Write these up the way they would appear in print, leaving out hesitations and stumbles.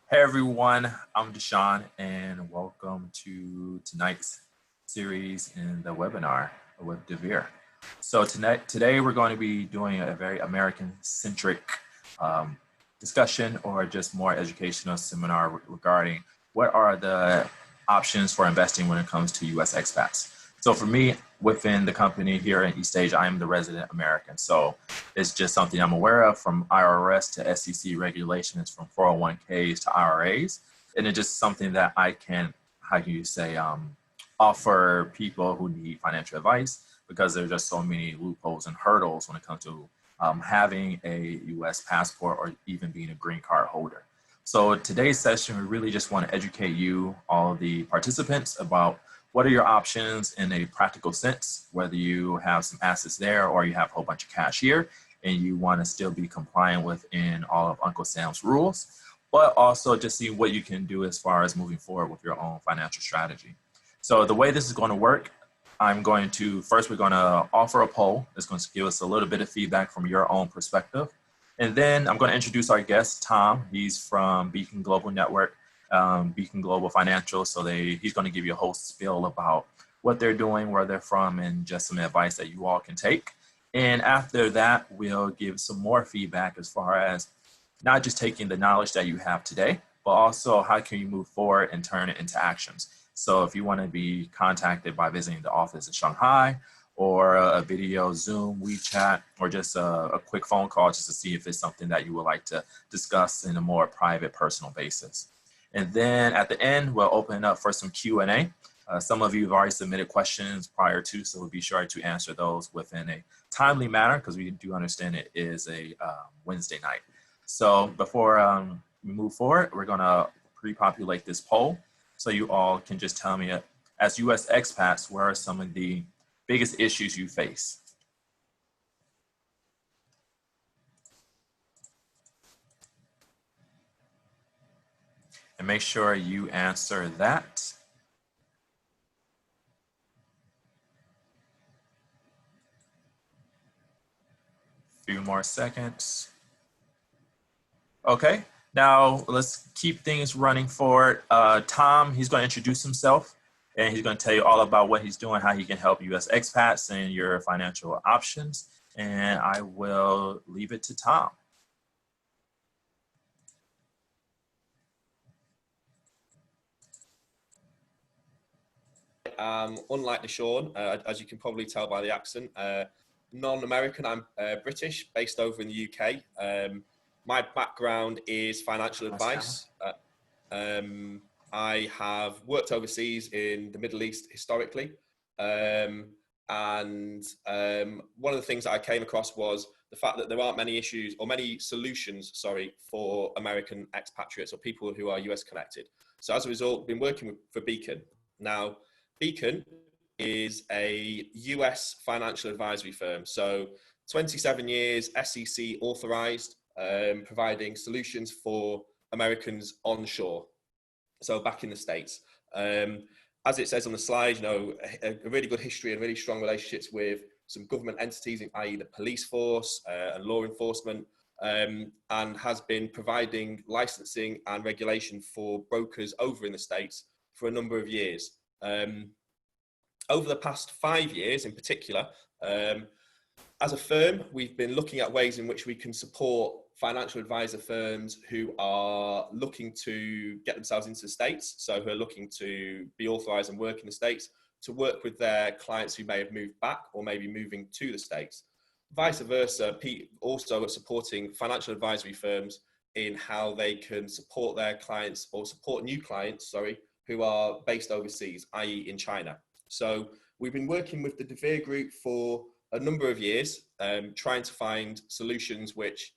Hey everyone, I'm Deshawn and welcome to tonight's series in the webinar with deVere. So today we're going to be doing a very American-centric discussion or just more educational seminar regarding what are the options for investing when it comes to US expats. So for me, within the company here in East Asia, I am the resident American. So it's just something I'm aware of, from IRS to SEC regulations, from 401ks to IRAs. And it's just something that I can, how can you say, offer people who need financial advice, because there's just so many loopholes and hurdles when it comes to having a US passport or even being a green card holder. So today's session, we really just want to educate you, all of the participants, about what are your options in a practical sense, whether you have some assets there or you have a whole bunch of cash here and you want to still be compliant within all of Uncle Sam's rules, but also just see what you can do as far as moving forward with your own financial strategy. So the way this is going to work, we're going to offer a poll that's going to give us a little bit of feedback from your own perspective. And then I'm going to introduce our guest, Tom. He's from Beacon Global Network, Beacon Global Financial. So he's going to give you a whole spiel about what they're doing, where they're from, and just some advice that you all can take. And after that, we'll give some more feedback as far as not just taking the knowledge that you have today, but also how can you move forward and turn it into actions. So if you want to be contacted by visiting the office in Shanghai, or a video, Zoom, WeChat, or just a quick phone call just to see if it's something that you would like to discuss in a more private, personal basis. And then at the end, we'll open up for some Q&A. Some of you have already submitted questions prior to, so we'll be sure to answer those within a timely manner, because we do understand it is a Wednesday night. So before we move forward, we're gonna pre-populate this poll so you all can just tell me, as US expats, where are some of the biggest issues you face? And make sure you answer that. Few more seconds. Okay, now let's keep things running forward. Tom, he's going to introduce himself, and he's going to tell you all about what he's doing, how he can help US expats and your financial options. And I will leave it to Tom. Unlike Deshawn, as you can probably tell by the accent, non-American. I'm British, based over in the UK. My background is financial advice. I have worked overseas in the Middle East historically. And one of the things that I came across was the fact that there aren't many issues or many solutions, for American expatriates or people who are US connected. So as a result, I've been working for Beacon. Now, Beacon is a US financial advisory firm. So 27 years, SEC authorized, providing solutions for Americans onshore. So back in the States. As it says on the slide, a really good history and really strong relationships with some government entities, i.e. the police force and law enforcement, and has been providing licensing and regulation for brokers over in the States for a number of years. Over the past 5 years in particular, as a firm, we've been looking at ways in which we can support financial advisor firms who are looking to get themselves into the States, so who are looking to be authorized and work in the States, to work with their clients who may have moved back or maybe moving to the States. Vice versa, also are supporting financial advisory firms in how they can support their clients or support new clients, who are based overseas, i.e. in China. So we've been working with the deVere group for a number of years, trying to find solutions which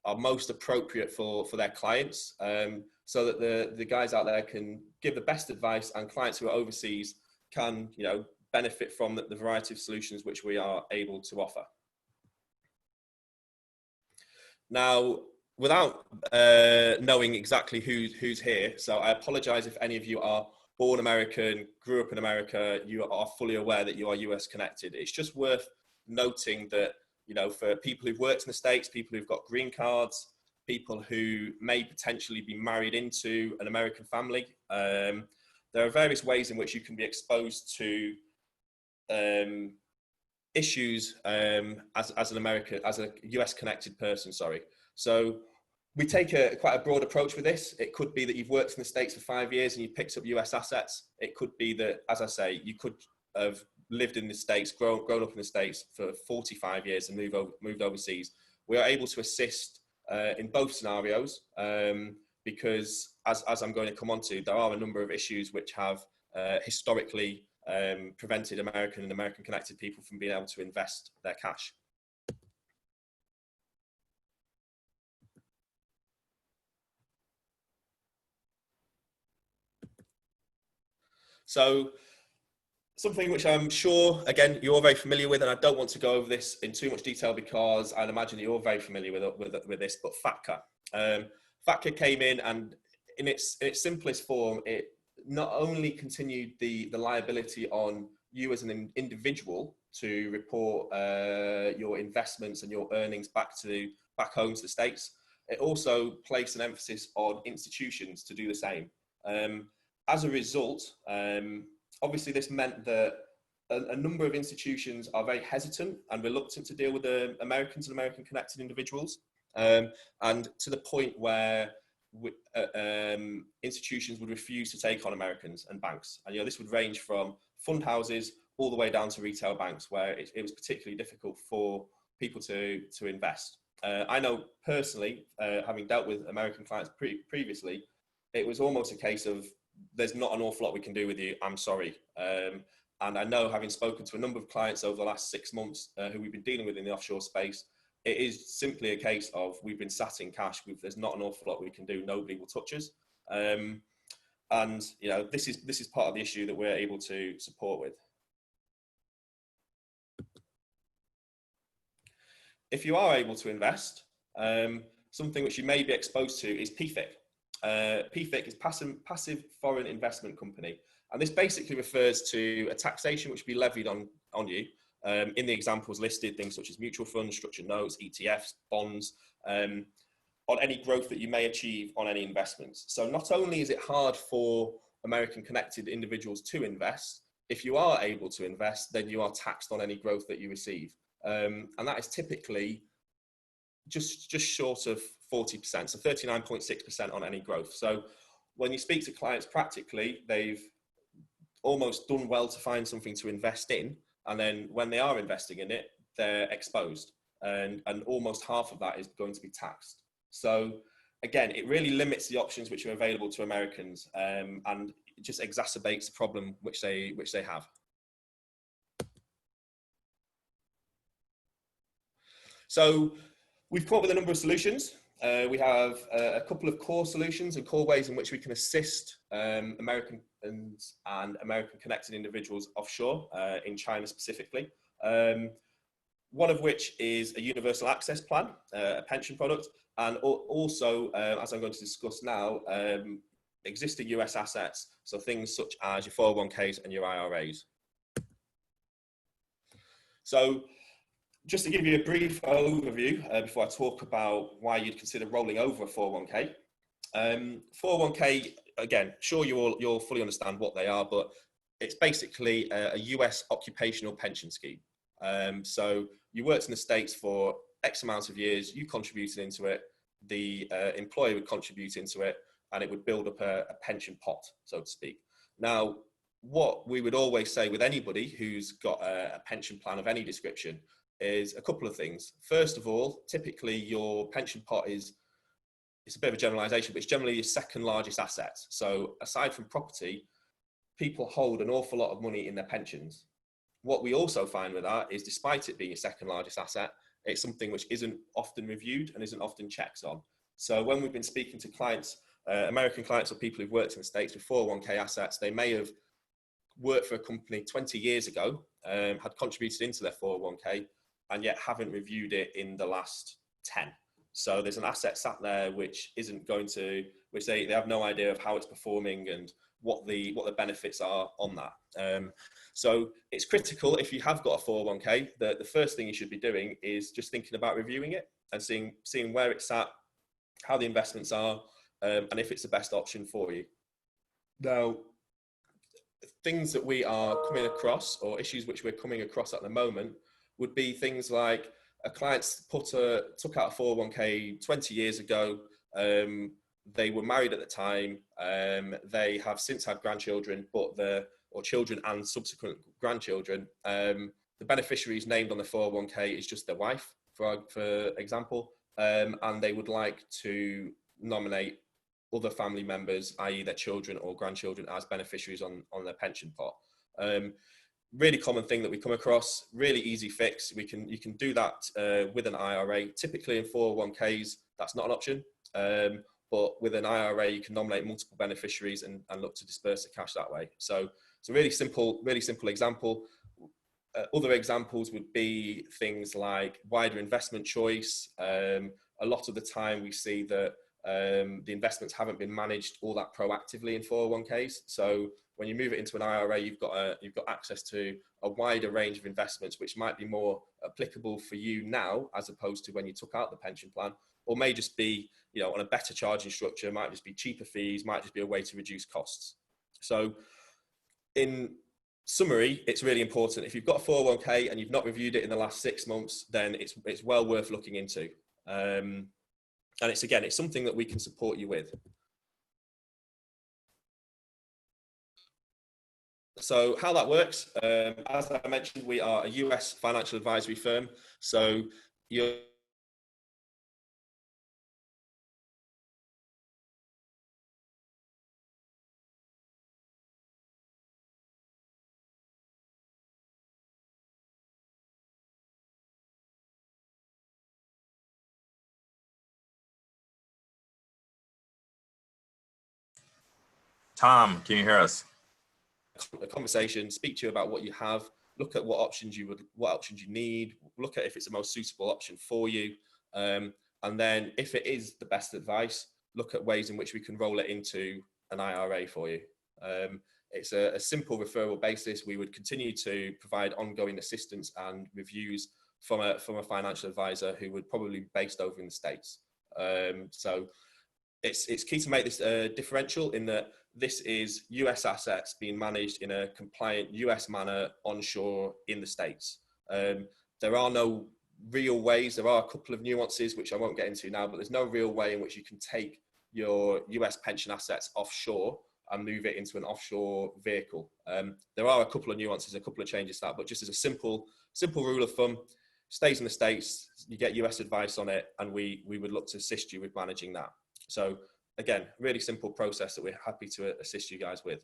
are most appropriate for their clients, so that the guys out there can give the best advice, and clients who are overseas can benefit from the variety of solutions which we are able to offer. Now, without knowing exactly who's here, so I apologize if any of you are born American, grew up in America, you are fully aware that you are US connected. It's just worth noting that, for people who've worked in the States, people who've got green cards, people who may potentially be married into an American family. There are various ways in which you can be exposed to issues as a US connected person. So we take quite a broad approach with this. It could be that you've worked in the States for 5 years and you've picked up US assets. It could be that, as I say, you could have lived in the States, grown up in the States for 45 years and moved overseas. We are able to assist in both scenarios because, as I'm going to come on to, there are a number of issues which have historically prevented American and American connected people from being able to invest their cash. So something which I'm sure, again, you're all very familiar with, and I don't want to go over this in too much detail because I'd imagine you're all very familiar with this, but Faka. Faka came in, and in its simplest form, it not only continued the liability on you as an individual to report your investments and your earnings back home to the States, it also placed an emphasis on institutions to do the same. As a result, obviously this meant that a number of institutions are very hesitant and reluctant to deal with the Americans and American connected individuals, and to the point where institutions would refuse to take on Americans and banks. And this would range from fund houses all the way down to retail banks, where it was particularly difficult for people to invest. I know personally, having dealt with American clients previously, it was almost a case of, there's not an awful lot we can do with you, I'm sorry. And I know, having spoken to a number of clients over the last 6 months who we've been dealing with in the offshore space, it is simply a case of, we've been sat in cash, there's not an awful lot we can do, nobody will touch us. And this is part of the issue that we're able to support with. If you are able to invest, something which you may be exposed to is PFIC. PFIC is passive foreign investment company, and this basically refers to a taxation which will be levied on you. In the examples listed, things such as mutual funds, structured notes, ETFs, bonds, on any growth that you may achieve on any investments. So not only is it hard for American connected individuals to invest, if you are able to invest, then you are taxed on any growth that you receive. And that is typically just short of 40%, so 39.6% on any growth. So when you speak to clients practically, they've almost done well to find something to invest in, and then when they are investing in it, they're exposed, and almost half of that is going to be taxed. So again, it really limits the options which are available to Americans, and it just exacerbates the problem which they have. So we've come up with a number of solutions. We have a couple of core solutions and core ways in which we can assist Americans and American connected individuals offshore, in China specifically. One of which is a universal access plan, a pension product, and also, as I'm going to discuss now, existing US assets, so things such as your 401ks and your IRAs. So just to give you a brief overview before I talk about why you'd consider rolling over a 401k. 401k, again, sure you'll fully understand what they are, but it's basically a US occupational pension scheme. So you worked in the States for X amount of years, you contributed into it, the employer would contribute into it, and it would build up a pension pot, so to speak. Now, what we would always say with anybody who's got a pension plan of any description is a couple of things. First of all, typically your pension pot it's a bit of a generalization, but it's generally your second largest asset. So aside from property, people hold an awful lot of money in their pensions. What we also find with that is, despite it being your second largest asset, it's something which isn't often reviewed and isn't often checked on. So when we've been speaking to clients, American clients or people who've worked in the States with 401k assets, they may have worked for a company 20 years ago, had contributed into their 401k, and yet haven't reviewed it in the last 10. So there's an asset sat there which isn't going to, which they have no idea of how it's performing and what the benefits are on that. So it's critical, if you have got a 401k, the first thing you should be doing is just thinking about reviewing it and seeing where it's at, how the investments are, and if it's the best option for you. Now, things that we are coming across, or issues which we're coming across at the moment, would be things like a client took out a 401k 20 years ago. They were married at the time. They have since had grandchildren, or children and subsequent grandchildren. The beneficiaries named on the 401k is just their wife, for example, and they would like to nominate other family members, i.e. their children or grandchildren, as beneficiaries on their pension pot. Really common thing that we come across, really easy fix. You can do that with an IRA. Typically in 401ks, that's not an option. But with an IRA, you can nominate multiple beneficiaries and look to disperse the cash that way. So it's a really simple example. Other examples would be things like wider investment choice. A lot of the time we see that the investments haven't been managed all that proactively in 401ks. So when you move it into an IRA, you've got access to a wider range of investments, which might be more applicable for you now, as opposed to when you took out the pension plan, or may just be, on a better charging structure, might just be cheaper fees, might just be a way to reduce costs. So in summary, it's really important. If you've got a 401k and you've not reviewed it in the last 6 months, then it's well worth looking into. And it's something that we can support you with. So how that works, as I mentioned, we are a US financial advisory firm. So you're Tom, can you hear us? a conversation, speak to you about what you have, look at what options you need, look at if it's the most suitable option for you. And then if it is the best advice, look at ways in which we can roll it into an IRA for you. It's a simple referral basis. We would continue to provide ongoing assistance and reviews from a financial advisor who would probably be based over in the States. So it's key to make this differential in that this is US assets being managed in a compliant US manner onshore in the States. There are no real ways. There are a couple of nuances, which I won't get into now, but there's no real way in which you can take your US pension assets offshore and move it into an offshore vehicle. There are a couple of nuances, a couple of changes to that, but just as a simple rule of thumb, stays in the States, you get US advice on it, and we would look to assist you with managing that. So again, really simple process that we're happy to assist you guys with.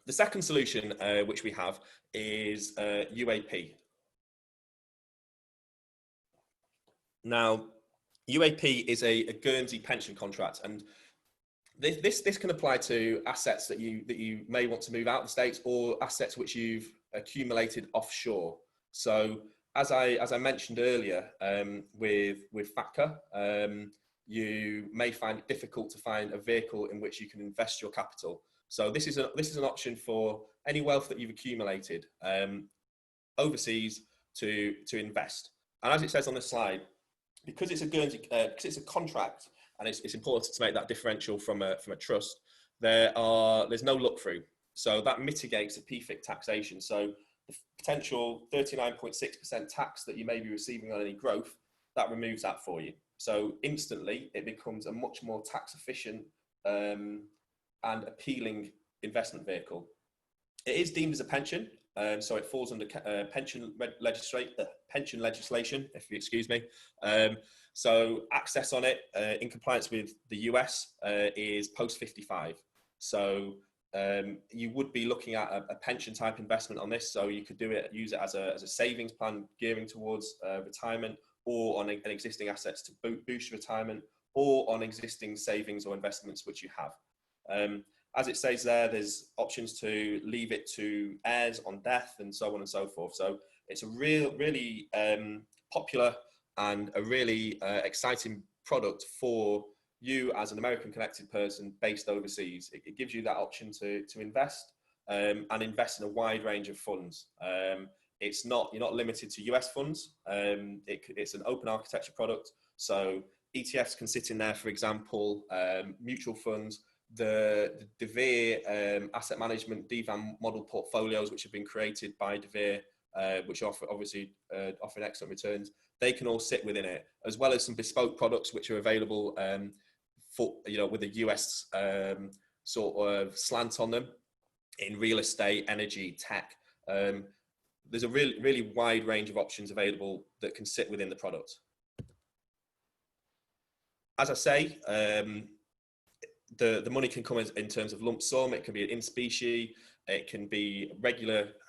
The second solution which we have is UAP. Now, UAP is a Guernsey pension contract, and this can apply to assets that you may want to move out of the States, or assets which you've accumulated offshore. So as I mentioned earlier, with Faka, you may find it difficult to find a vehicle in which you can invest your capital. So this is an option for any wealth that you've accumulated overseas to invest. And as it says on the slide, because it's a Guernsey, because it's a contract, and it's important to make that differential from a trust, there's no look through. So that mitigates the PFIC taxation. So the potential 39.6% tax that you may be receiving on any growth, that removes that for you. So instantly it becomes a much more tax efficient and appealing investment vehicle. It is deemed as a pension, so it falls under pension legislation, if you excuse me. So access on it in compliance with the US is post 55. So you would be looking at a pension type investment on this. So you could use it as a savings plan gearing towards retirement, or on an existing assets to boost retirement, or on existing savings or investments which you have. As it says there, there's options to leave it to heirs on death and so on and so forth. So it's a really popular and a really exciting product for you as an American connected person based overseas. It gives you that option to invest and invest in a wide range of funds. you're not limited to US funds. It's an open architecture product. So ETFs can sit in there, for example, mutual funds, the deVere asset management DVAM model portfolios, which have been created by deVere, which offer excellent returns. They can all sit within it, as well as some bespoke products which are available for, with a US sort of slant on them in real estate, energy, tech. There's a really wide range of options available that can sit within the product. As I say, the money can come in terms of lump sum. It can be in specie. It can be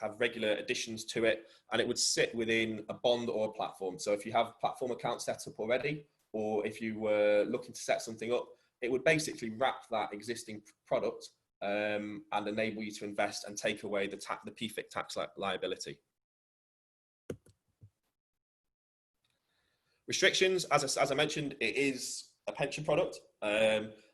have regular additions to it, and it would sit within a bond or a platform. So if you have platform accounts set up already, or if you were looking to set something up, it would basically wrap that existing product and enable you to invest and take away the PFIC tax liability. Restrictions, as I mentioned, it is a pension product.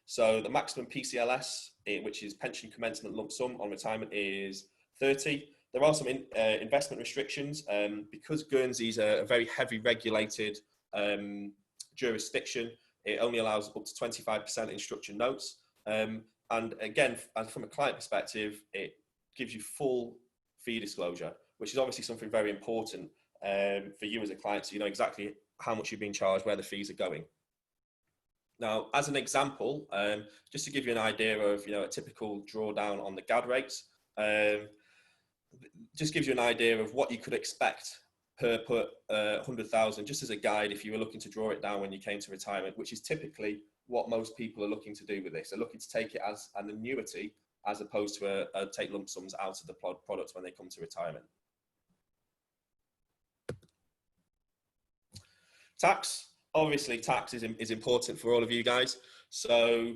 So the maximum PCLS, which is pension commencement lump sum on retirement, is 30. There are some investment restrictions because Guernsey's a very heavy regulated jurisdiction. It only allows up to 25% in structured notes. And again, from a client perspective, it gives you full fee disclosure, which is obviously something very important for you as a client, so you know exactly how much you're being charged, where the fees are going. Now, as an example, just to give you an idea of a typical drawdown on the GAD rates, just gives you an idea of what you could expect per 100,000, just as a guide if you were looking to draw it down when you came to retirement, which is typically what most people are looking to do with this. They're looking to take it as an annuity as opposed to take lump sums out of the product when they come to retirement. Tax. Obviously, tax is important for all of you guys. So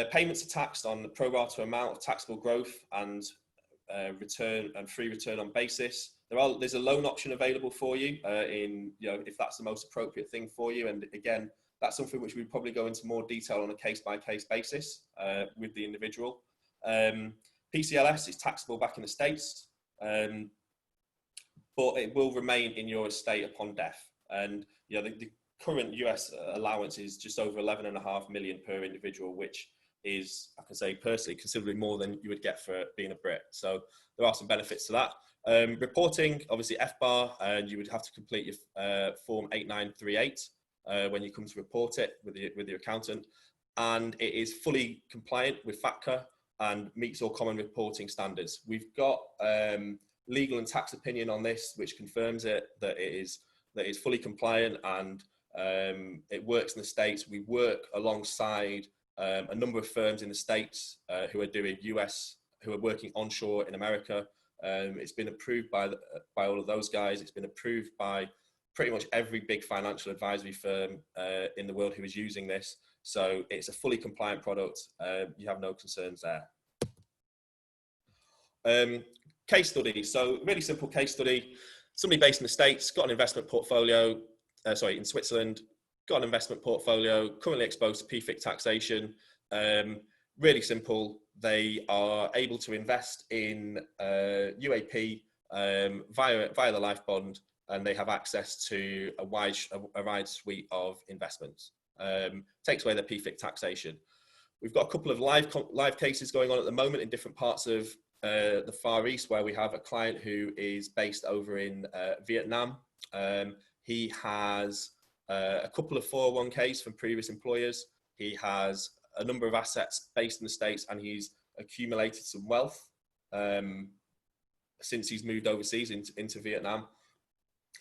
payments are taxed on the pro rata amount of taxable growth and return and free return on basis. There's a loan option available for you if that's the most appropriate thing for you. And again, that's something which we probably go into more detail on a case-by-case basis with the individual. PCLS is taxable back in the States, but it will remain in your estate upon death. And the current US allowance is just over 11.5 million per individual, which is, I can say personally, considerably more than you would get for being a Brit. So there are some benefits to that. Reporting, obviously FBAR, and you would have to complete your form 8938 when you come to report it with your accountant. And it is fully compliant with Faka and meets all common reporting standards. We've got legal and tax opinion on this, which confirms that it is fully compliant and it works in the States. We work alongside a number of firms in the States who are working onshore in America. It's been approved by all of those guys. It's been approved by pretty much every big financial advisory firm in the world who is using this. So it's a fully compliant product. You have no concerns there. Case study. So really simple case study. Somebody based in the States, got an investment portfolio, in Switzerland, got an investment portfolio, currently exposed to PFIC taxation. Really simple. They are able to invest in UAP via the life bond, and they have access to a wide suite of investments. Takes away the PFIC taxation. We've got a couple of live cases going on at the moment in different parts of the Far East, where we have a client who is based over in Vietnam. He has a couple of 401ks from previous employers. He has a number of assets based in the States, and he's accumulated some wealth since he's moved overseas into Vietnam.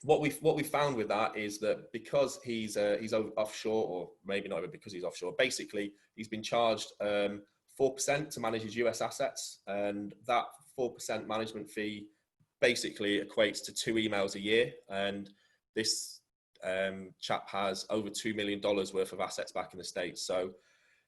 What we found with that is that because he's offshore, or maybe not even because he's offshore, basically he's been charged 4% to manage his US assets, and that 4% management fee basically equates to 2 emails a year. And this chap has over $2 million worth of assets back in the States. So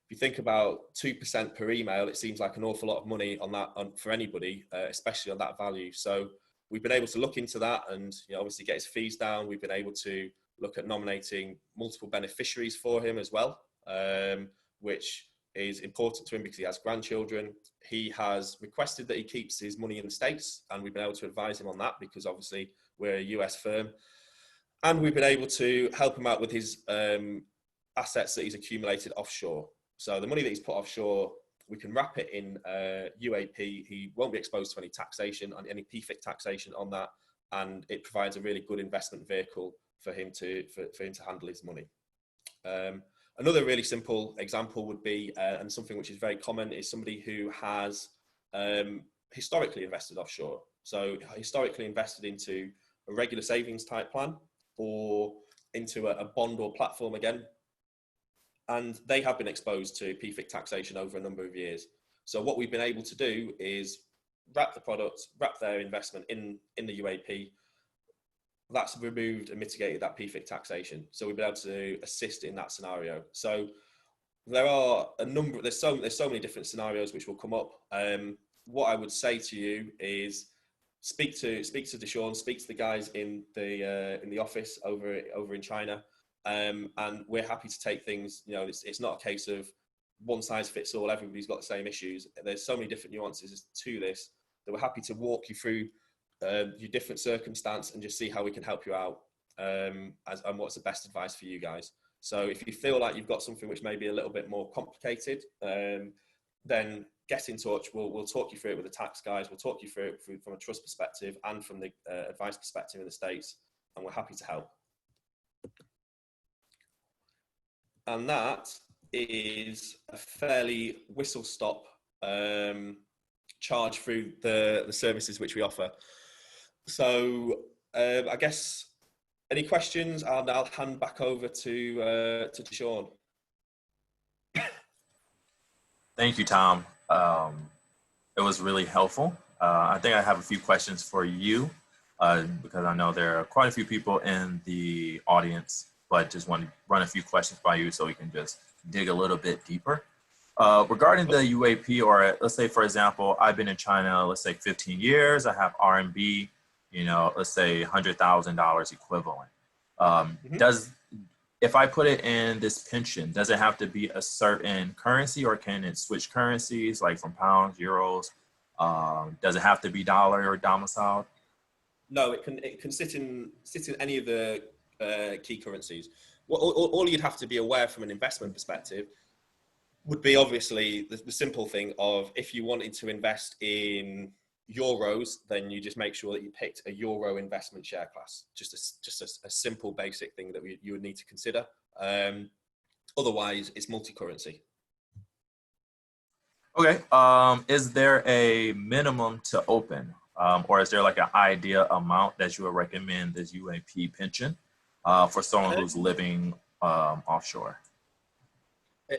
if you think about 2% per email, it seems like an awful lot of money on that for anybody, especially on that value. So we've been able to look into that and obviously get his fees down. We've been able to look at nominating multiple beneficiaries for him as well, which is important to him because he has grandchildren. He has requested that he keeps his money in the States, and we've been able to advise him on that because obviously we're a US firm. And we've been able to help him out with his assets that he's accumulated offshore. So the money that he's put offshore, we can wrap it in UAP. He won't be exposed to any taxation, on any PFIC taxation on that, and it provides a really good investment vehicle for him to handle his money. Another really simple example would be, and something which is very common, is somebody who has historically invested offshore. So historically invested into a regular savings type plan or into a bond or platform again. And they have been exposed to PFIC taxation over a number of years. So what we've been able to do is wrap the product, wrap their investment in the UAP. That's removed and mitigated that PFIC taxation. So we've been able to assist in that scenario. So there are a number, there's so many different scenarios which will come up. What I would say to you is speak to Deshawn, speak to the guys in the office over in China. And we're happy to take things, you know, it's not a case of one size fits all, everybody's got the same issues. There's so many different nuances to this that we're happy to walk you through your different circumstance and just see how we can help you out and what's the best advice for you guys. So if you feel like you've got something which may be a little bit more complicated, then get in touch. We'll talk you through it with the tax guys. We'll talk you through it from a trust perspective and from the advice perspective in the States, and we're happy to help. And that is a fairly whistle-stop charge through the services which we offer. So I guess any questions, and I'll hand back over to Deshawn. Thank you, Tom. It was really helpful. I think I have a few questions for you because I know there are quite a few people in the audience, but just want to run a few questions by you so we can just dig a little bit deeper. Regarding the UAP, or let's say, for example, I've been in China, let's say 15 years, I have RMB, you know, let's say $100,000 equivalent. If I put it in this pension, does it have to be a certain currency, or can it switch currencies, like from pounds, euros? Does it have to be dollar or domiciled? No, it can sit in any of the key currencies. All you'd have to be aware from an investment perspective would be obviously the simple thing of, if you wanted to invest in euros, then you just make sure that you picked a euro investment share class. Just a simple basic thing that you would need to consider. Otherwise, it's multi-currency. Okay. Is there a minimum to open, or is there like an idea amount that you would recommend this UAP pension for someone who's living offshore?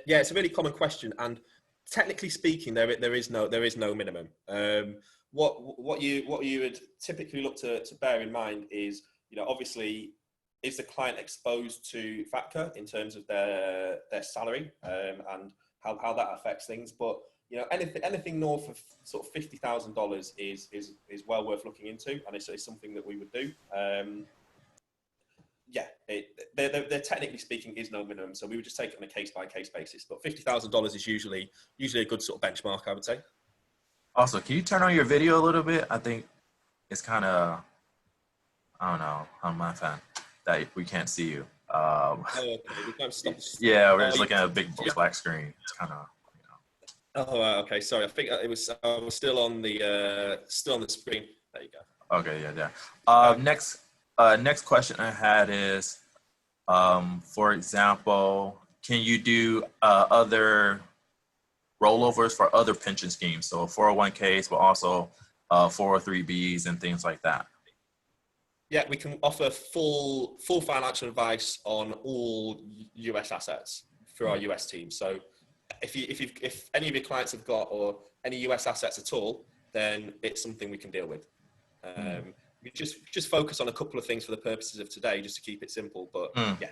Yeah, it's a really common question, and technically speaking, there is no minimum. What you would typically look to bear in mind is, you know, obviously, is the client exposed to Faka in terms of their salary and how that affects things. But you know, anything north of sort of $50,000 is well worth looking into, and it's something that we would do. Yeah, there technically speaking is no minimum, so we would just take it on a case-by-case basis. But $50,000 is usually a good sort of benchmark, I would say. Also, can you turn on your video a little bit? I think it's kind of, I don't know, on my fan that we can't see you. Okay. We can't stop. Yeah, we're just looking at a big black screen. It's kind of, you know. Oh, okay. Sorry, I think I was still on the screen. There you go. Okay, yeah. Next question I had is, for example, can you do other rollovers for other pension schemes? So 401ks, but also 403bs and things like that. Yeah, we can offer full financial advice on all US assets through our US team. So if any of your clients have got or any US assets at all, then it's something we can deal with. We just focus on a couple of things for the purposes of today, just to keep it simple. But yeah,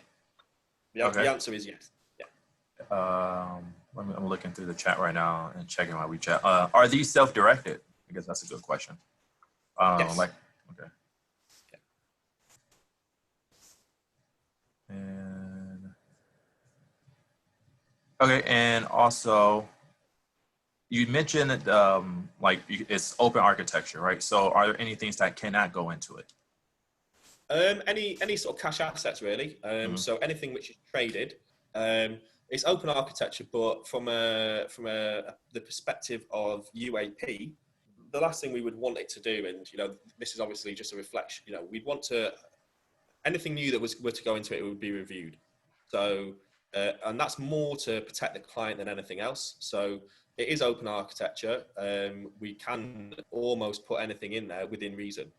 the answer is yes. Yeah. I'm looking through the chat right now and checking my WeChat. Are these self-directed? I guess that's a good question. Yes. Okay. And Okay, and also you mentioned that it's open architecture, right? So are there any things that cannot go into it? Any sort of cash assets really. Mhm. So anything which is traded, it's open architecture, but from the perspective of UAP, the last thing we would want it to do, and this is obviously just a reflection. We'd want to anything new that were to go into it would be reviewed. So and that's more to protect the client than anything else. So it is open architecture. We can almost put anything in there within reason.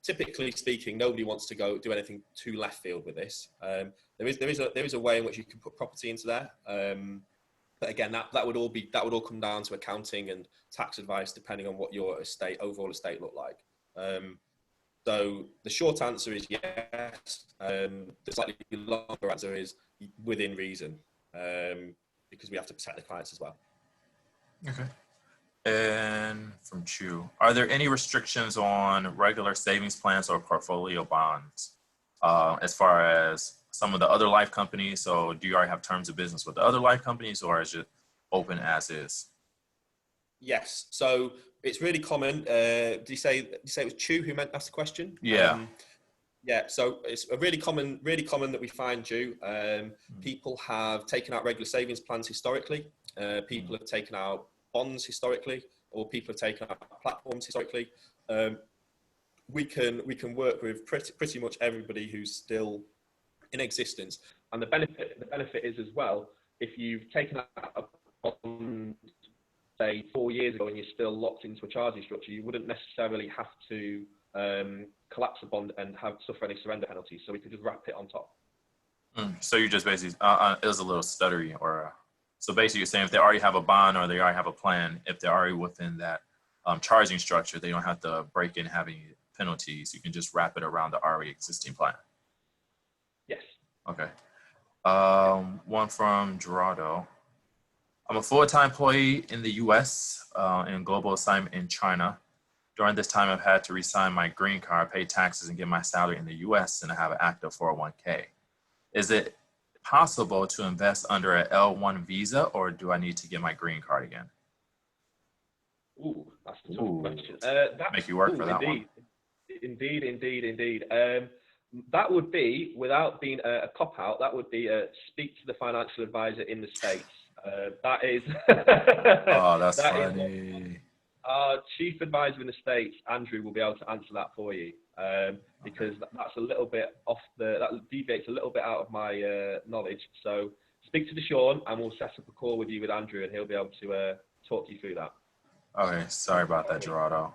Typically speaking, nobody wants to go do anything too left field with this. There is a way in which you can put property into there. But again, that would all come down to accounting and tax advice, depending on what your overall estate look like. So the short answer is yes. The slightly longer answer is within reason, because we have to protect the clients as well. Okay. And from Chu, are there any restrictions on regular savings plans or portfolio bonds as far as some of the other life companies? So do you already have terms of business with the other life companies, or is it open as is? Yes. So it's really common. Did you say it was Chu who asked the question? Yeah. Yeah. So it's a really common that we find, Chu. People have taken out regular savings plans historically. People have taken out bonds historically, or people have taken out platforms historically. We can work with pretty much everybody who's still in existence. And the benefit is as well, if you've taken out a bond, say 4 years ago, and you're still locked into a charging structure, you wouldn't necessarily have to collapse a bond and suffer any surrender penalties. So we could just wrap it on top. So you just basically, it was a little stuttery, so basically you're saying if they already have a bond or they already have a plan, if they're already within that charging structure, they don't have to break in having penalties. You can just wrap it around the already existing plan. Yes. Okay. One from Gerardo. I'm a full-time employee in the US and global assignment in China. During this time, I've had to resign my green card, pay taxes, and get my salary in the US, and I have an active 401k. Is it possible to invest under an L1 visa, or do I need to get my green card again? Ooh, that's a tough question. Make you work for that one. Indeed. That would be, without being a cop-out, that would be speak to the financial advisor in the States. That is... Oh, that's funny. Our chief advisor in the States, Andrew, will be able to answer that for you, because that's a little bit that deviates a little bit out of my knowledge. So speak to Deshawn, and we'll set up a call with you with Andrew, and he'll be able to talk you through that. Okay, sorry about that, Gerardo.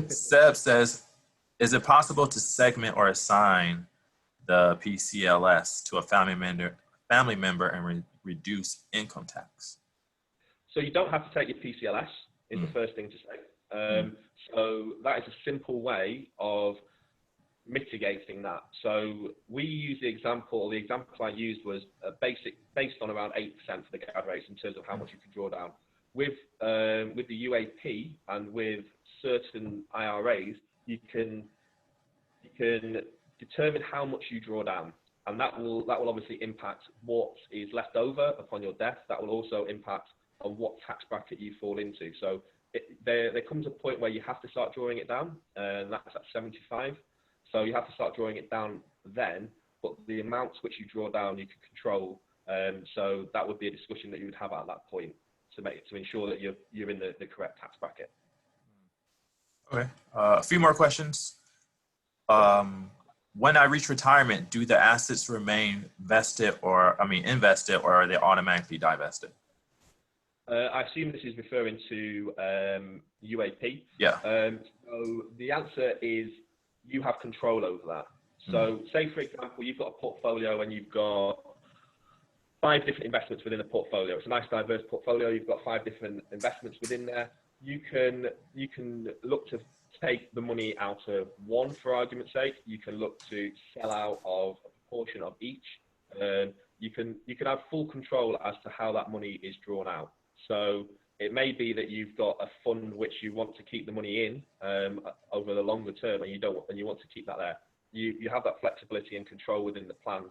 Seb says, is it possible to segment or assign the PCLS to a family member and reduce income tax? So you don't have to take your PCLS, is the first thing to say. So that is a simple way of mitigating that. So we use the example I used was based on around 8% for the GAD rates in terms of how much you can draw down. With the UAP and with certain IRAs, you can determine how much you draw down, and that will obviously impact what is left over upon your death. That will also impact on what tax bracket you fall into. So there comes a point where you have to start drawing it down, and that's at 75. So you have to start drawing it down then, but the amounts which you draw down you can control. So that would be a discussion that you would have at that point to ensure that you're in the correct tax bracket. Okay, a few more questions. When I reach retirement, do the assets remain invested, or are they automatically divested? I assume this is referring to UAP. Yeah. So the answer is you have control over that. So say, for example, you've got a portfolio and you've got 5 different investments within a portfolio. It's a nice diverse portfolio. You've got 5 different investments within there. You can look to take the money out of one, for argument's sake. You can look to sell out of a proportion of each. You can have full control as to how that money is drawn out. So it may be that you've got a fund which you want to keep the money in over the longer term, and you want to keep that there. You have that flexibility and control within the plan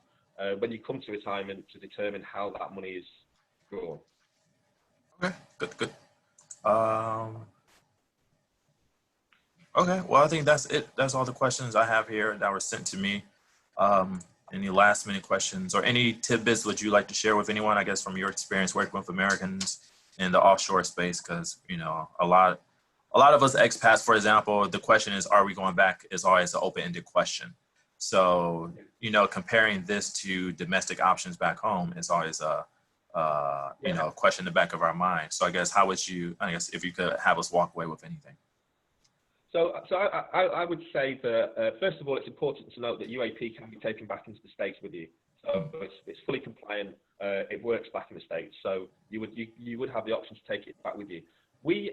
when you come to retirement to determine how that money is grown. Okay, good. Okay, well, I think that's it. That's all the questions I have here that were sent to me. Any last minute questions or any tidbits would you like to share with anyone, I guess, from your experience working with Americans in the offshore space? Because, you know, a lot of us expats, for example, the question is, are we going back, is always an open-ended question. So, you know, comparing this to domestic options back home is always a, you know, question in the back of our mind. So I guess, I guess if you could have us walk away with anything. So I would say that, first of all, it's important to note that UAP can be taken back into the States with you. So it's fully compliant. It works back in the States. So you would have the option to take it back with you. We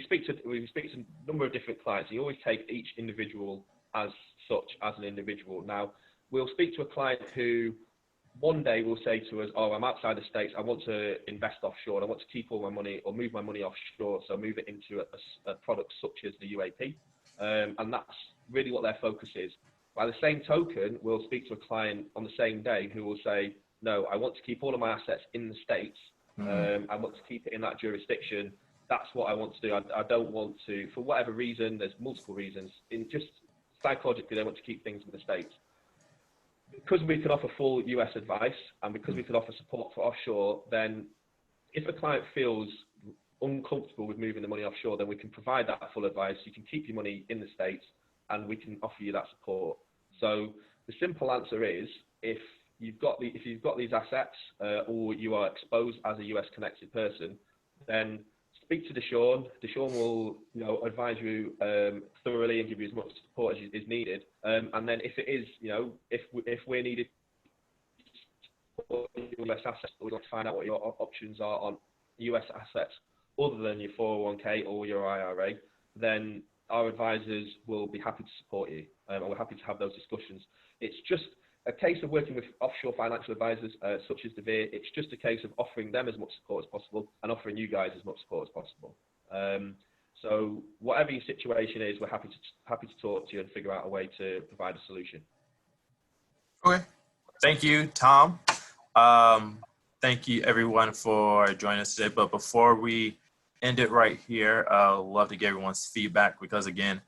speak to a number of different clients. You always take each individual as such, as an individual. Now, we'll speak to a client who one day will say to us, oh, I'm outside the States, I want to invest offshore, I want to keep all my money or move my money offshore, so move it into a product such as the UAP. And that's really what their focus is. By the same token, we'll speak to a client on the same day who will say, no, I want to keep all of my assets in the States. I want to keep it in that jurisdiction. That's what I want to do. I don't want to, for whatever reason, there's multiple reasons, just psychologically, they want to keep things in the States. Because we can offer full US advice and because we can offer support for offshore, then if a client feels uncomfortable with moving the money offshore, then we can provide that full advice. You can keep your money in the States and we can offer you that support. So the simple answer is, if you've got these assets or you are exposed as a US connected person, then speak to Deshawn. Deshawn will, you know, advise you thoroughly and give you as much support as is needed. And then if it is, you know, if we're needed US assets, we'd like to find out what your options are on US assets other than your 401k or your IRA, then our advisors will be happy to support you. And we're happy to have those discussions. It's just a case of working with offshore financial advisors such as deVere. It's just a case of offering them as much support as possible and offering you guys as much support as possible. So whatever your situation is, we're happy to talk to you and figure out a way to provide a solution. Okay, thank you, Tom. Thank you everyone for joining us today. But before we end it right here, I'd love to get everyone's feedback, because again,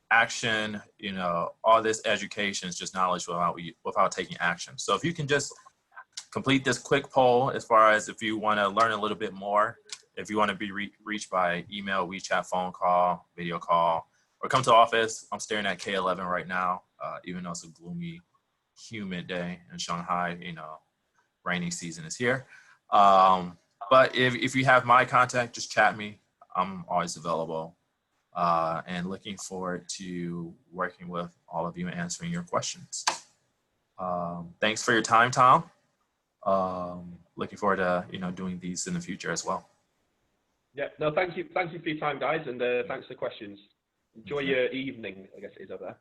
action, you know, all this education is just knowledge without taking action. So if you can just complete this quick poll, as far as if you want to learn a little bit more, if you want to be reached by email, WeChat, phone call, video call, or come to the office. I'm staring at K11 right now, even though it's a gloomy, humid day in Shanghai, you know, rainy season is here. But if you have my contact, just chat me. I'm always available. And looking forward to working with all of you and answering your questions. Thanks for your time, Tom. Looking forward to, you know, doing these in the future as well. Yeah, no, thank you for your time, guys, and thanks for the questions. Enjoy your evening, I guess it is over there.